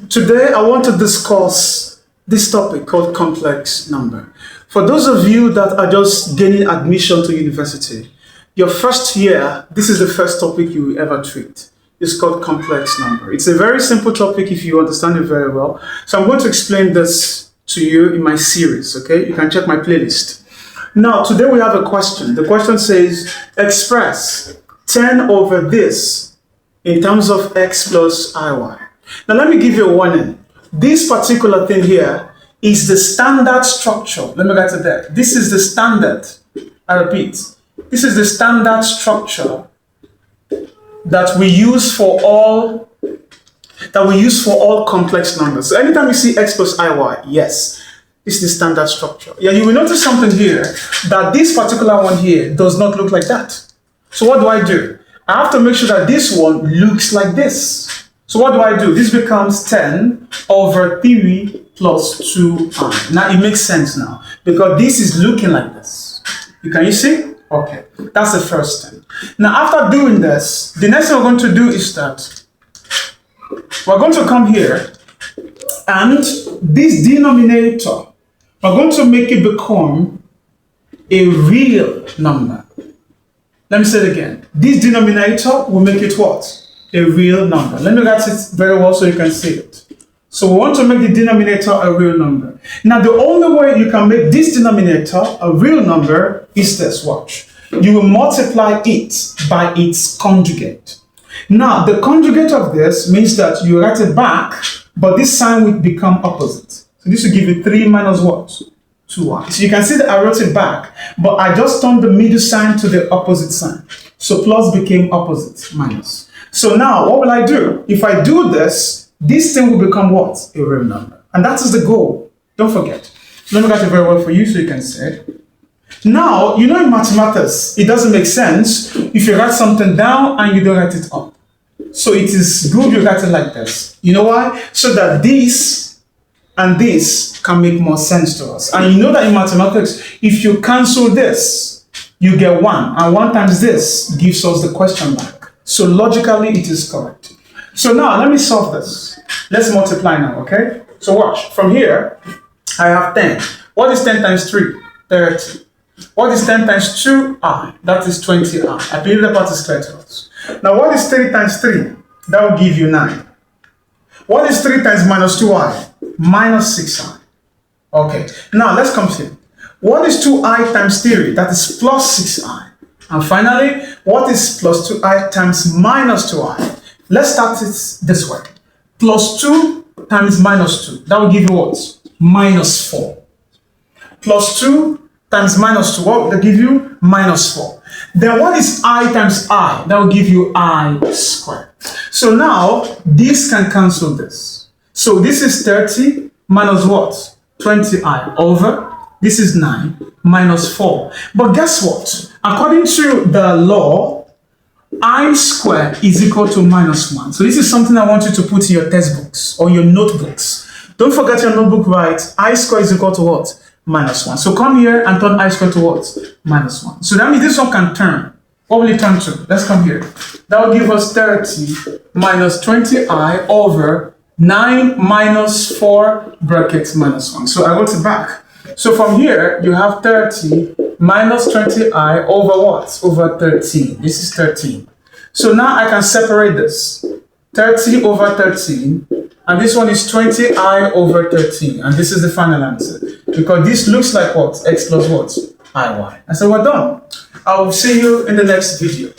Today I want to discuss this topic called complex number. For those of you that are just gaining admission to university, your first year, this is the first topic you will ever treat. It's called complex number. It's a very simple topic if you understand it very well. So I'm going to explain this to you in my series, okay? You can check my playlist. Now, today we have a question. The question says, express 10 over this in terms of x plus iy. Now, let me give you a warning. This particular thing here is the standard structure. Let me get to that. This is the standard. I repeat. This is the standard structure that we use for all complex numbers. So anytime you see x plus iy, yes, it's the standard structure. Yeah, you will notice something here that this particular one here does not look like that. So what do? I have to make sure that this one looks like this. So what do? This becomes 10 over 3 plus 2i. Now it makes sense now because this is looking like this. Can you see? Okay, that's the first thing. Now after doing this, the next thing we're going to do is that we're going to come here and this denominator, we're going to make it become a real number. Let me say it again. This denominator will make it what? A real number. Let me write it very well so you can see it. So we want to make the denominator a real number. Now the only way you can make this denominator a real number is this, watch. You will multiply it by its conjugate. Now the conjugate of this means that you write it back, but this sign will become opposite. So this will give you 3 minus what? 2y. So you can see that I wrote it back, but I just turned the middle sign to the opposite sign. So plus became opposite, minus. So now, what will I do? If I do this, this thing will become what? A real number. And that is the goal. Don't forget. Let me write it very well for you so you can see it. Now, you know in mathematics, it doesn't make sense if you write something down and you don't write it up. So it is good you write it like this. You know why? So that this and this can make more sense to us. And you know that in mathematics, if you cancel this, you get 1. And 1 times this gives us the question back. So logically, it is correct. So now, let me solve this. Let's multiply now, okay? So watch. From here, I have 10. What is 10 times 3? 30. What is 10 times 2i? That is 20i. I believe that part is clear to us. Now, what is 3 times 3? That will give you 9. What is 3 times minus 2i? Minus 6i. Okay. Now, let's come here. What is 2i times 3? That is plus 6i. And finally, what is plus 2i times minus 2i? Let's start it this way. Plus 2 times minus 2. That will give you what? Minus 4. Plus 2 times minus 2. What will give you? Minus 4. Then what is I times I? That will give you I squared. So now, this can cancel this. So this is 30 minus what? 20i over. This is 9 minus 4. But guess what? According to the law, I squared is equal to minus 1. So this is something I want you to put in your textbooks or your notebooks. Don't forget your notebook, right? I squared is equal to what? Minus 1. So come here and turn I squared to what? Minus 1. So that means this one can turn. What will it turn to? Let's come here. That will give us 30 minus 20i over 9 minus 4 brackets minus 1. So I wrote it back. So from here, you have 30 minus 20i over what? Over 13. This is 13. So now I can separate this. 30 over 13. And this one is 20i over 13. And this is the final answer. Because this looks like what? X plus what? Iy. And so we're done. I will see you in the next video.